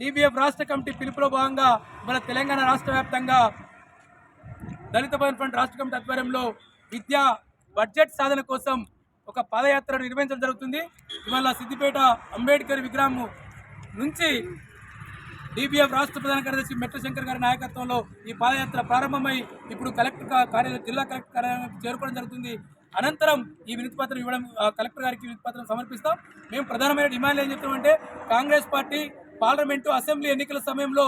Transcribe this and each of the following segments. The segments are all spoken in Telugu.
టీబీఎఫ్ రాష్ట్ర కమిటీ పిలుపులో భాగంగా మన తెలంగాణ రాష్ట్ర వ్యాప్తంగా దళిత భవన్ ఫ్రంట్ రాష్ట్ర కమిటీ ఆధ్వర్యంలో విద్యా బడ్జెట్ సాధన కోసం ఒక పాదయాత్రను నిర్వహించడం జరుగుతుంది. ఇవాళ సిద్దిపేట అంబేద్కర్ విగ్రహం నుంచి టీబీఎఫ్ రాష్ట్ర ప్రధాన కార్యదర్శి మెట్ల శంకర్ గారి నాయకత్వంలో ఈ పాదయాత్ర ప్రారంభమై ఇప్పుడు కలెక్టర్ కార్యాలయం జిల్లా కలెక్టర్ కార్యాలయానికి చేరుకోవడం జరుగుతుంది. అనంతరం ఈ వినతిపత్రం ఇవ్వడం కలెక్టర్ గారికి వినతిపత్రం సమర్పిస్తాం. మేము ప్రధానమైన డిమాండ్లు ఏం చెప్తామంటే కాంగ్రెస్ పార్టీ పార్లమెంటు అసెంబ్లీ ఎన్నికల సమయంలో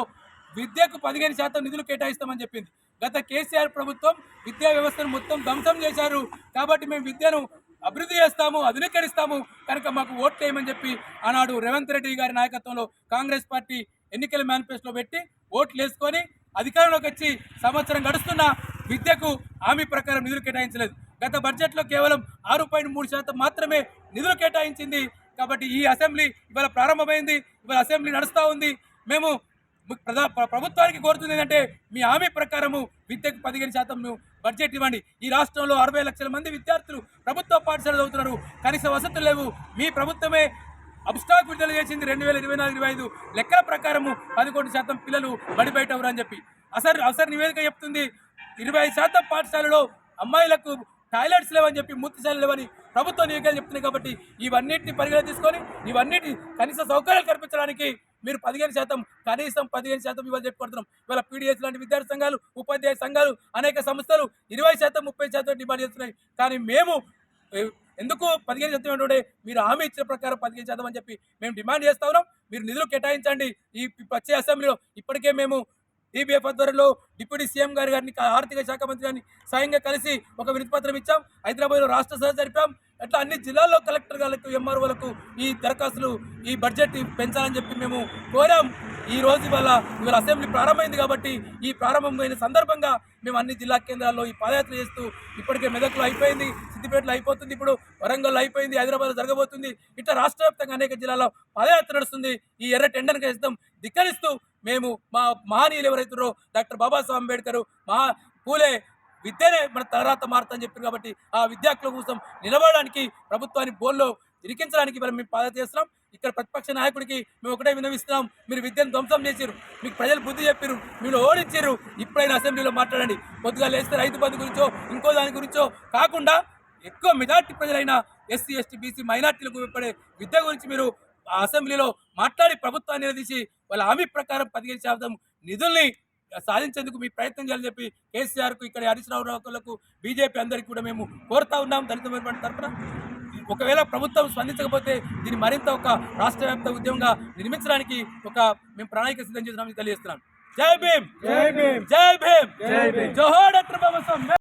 విద్యకు 15% నిధులు కేటాయిస్తామని చెప్పింది. గత కేసీఆర్ ప్రభుత్వం విద్యా వ్యవస్థను మొత్తం ధ్వంసం చేశారు. కాబట్టి మేము విద్యను అభివృద్ధి చేస్తాము, ఆధునీకరిస్తాము, కనుక మాకు ఓట్లు వేయమని చెప్పి ఆనాడు రేవంత్ రెడ్డి గారి నాయకత్వంలో కాంగ్రెస్ పార్టీ ఎన్నికల మేనిఫెస్టోలో పెట్టి ఓట్లు వేసుకొని అధికారంలోకి వచ్చి సంవత్సరం గడుస్తున్న విద్యకు హామీ ప్రకారం నిధులు కేటాయించలేదు. గత బడ్జెట్లో కేవలం 6.3% మాత్రమే నిధులు కేటాయించింది. కాబట్టి ఈ అసెంబ్లీ ఇవాళ ప్రారంభమైంది, ఇవాళ అసెంబ్లీ నడుస్తూ ఉంది. మేము ప్రభుత్వానికి కోరుతుంది ఏంటంటే మీ హామీ ప్రకారము విద్యకు 15% బడ్జెట్ ఇవ్వండి. ఈ రాష్ట్రంలో 60 లక్షల మంది విద్యార్థులు ప్రభుత్వ పాఠశాలలు చదువుతున్నారు, కనీస వసతులు లేవు. మీ ప్రభుత్వమే అబ్స్టాక్ విడుదల చేసింది 2024-25 లెక్కల ప్రకారము 11% పిల్లలు బడి బయట ఎవరు అని చెప్పి అసలు నివేదిక చెప్తుంది. 25% పాఠశాలలో అమ్మాయిలకు టాయిలెట్స్ లేవని చెప్పి మూత్రశాలలు లేవని ప్రభుత్వ నివేదికలు చెప్తున్నాయి. కాబట్టి ఇవన్నిటిని పరిగణ తీసుకొని ఇవన్నిటి కనీస సౌకర్యాలు కల్పించడానికి మీరు 15% కనీసం 15% ఇవాళ చెప్పుకుంటున్నాం. ఇవాళ పీడిఎస్ లాంటి విద్యార్థి సంఘాలు, ఉపాధ్యాయ సంఘాలు, అనేక సంస్థలు 20%, 30% డిమాండ్ చేస్తున్నాయి. కానీ మేము ఎందుకు 15% అంటే మీరు హామీ ఇచ్చిన ప్రకారం 15% అని చెప్పి మేము డిమాండ్ చేస్తా ఉన్నాం. మీరు నిధులు కేటాయించండి. ఈ వచ్చే అసెంబ్లీలో ఇప్పటికే మేము టీబీఎఫ్ ఆధ్వర్యంలో డిప్యూటీ సీఎం గారిని ఆర్థిక శాఖ మంత్రి గారిని స్వయంగా కలిసి ఒక వినతిపత్రం ఇచ్చాం. హైదరాబాద్లో రాష్ట్ర సభ జరిపాం. అట్లా అన్ని జిల్లాల్లో కలెక్టర్ గారికి, ఎంఆర్ఓలకు ఈ దరఖాస్తులు ఈ బడ్జెట్ పెంచాలని చెప్పి మేము కోరాం. ఇవాళ అసెంబ్లీ ప్రారంభమైంది కాబట్టి ఈ ప్రారంభమైన సందర్భంగా మేము అన్ని జిల్లా కేంద్రాల్లో ఈ పాదయాత్ర చేస్తూ ఇప్పటికే మెదక్లో అయిపోయింది, సిద్దిపేటలో అయిపోతుంది, ఇప్పుడు వరంగల్లో అయిపోయింది, హైదరాబాద్లో జరగబోతుంది. ఇట్లా రాష్ట్ర వ్యాప్తంగా అనేక జిల్లాల్లో పాదయాత్ర నడుస్తుంది. ఈ ఎర్ర టెండర్ని కేస్తాం ధిక్కరిస్తూ మేము మా మహనీయులు ఎవరైతున్నారో డాక్టర్ బాబాసాహెబ్ అంబేద్కర్, పూలే విద్యనే మన తర్వాత మారుతుందని చెప్పారు. కాబట్టి ఆ విద్యార్థుల కోసం నిలబడడానికి ప్రభుత్వాన్ని బోల్లో ఇరికించడానికి మనం మేము పాదయాత్ర చేస్తున్నాం. ఇక్కడ ప్రతిపక్ష నాయకుడికి మేము ఒకటే విన్నవిస్తున్నాం, మీరు విద్యను ధ్వంసం చేశారు, మీకు ప్రజలు బుద్ధి చెప్పారు, మీరు ఓడించారు, ఇప్పుడైనా అసెంబ్లీలో మాట్లాడండి. పొద్దుగా లేస్తే రైతు బంధు గురించో ఇంకో దాని గురించో కాకుండా ఎక్కువ మెజార్టీ ప్రజలైన ఎస్సీ, ఎస్టీ, బీసీ మైనార్టీలకు ఉపయోగపడే విద్య గురించి మీరు అసెంబ్లీలో మాట్లాడి ప్రభుత్వాన్ని నిలదీసి వాళ్ళ హామీ ప్రకారం 15% నిధుల్ని సాధించేందుకు మీ ప్రయత్నం చేయాలని చెప్పి కేసీఆర్కు, ఇక్కడ హరీష్ రావులకు, బీజేపీ అందరికీ కూడా మేము కోరుతా ఉన్నాం. దళిత మైనారిటీ తరఫున ఒకవేళ ప్రభుత్వం స్పందించకపోతే దీన్ని మరింత ఒక రాష్ట్ర వ్యాప్త ఉద్యమంగా నిర్మించడానికి మేము ప్రణాళిక సిద్ధం చేస్తున్నామని తెలియజేస్తున్నాం. జై భీమ్, జై భీమ్, జై భీమ్, జోహార్ డాక్టర్ బాబాసాహెబ్.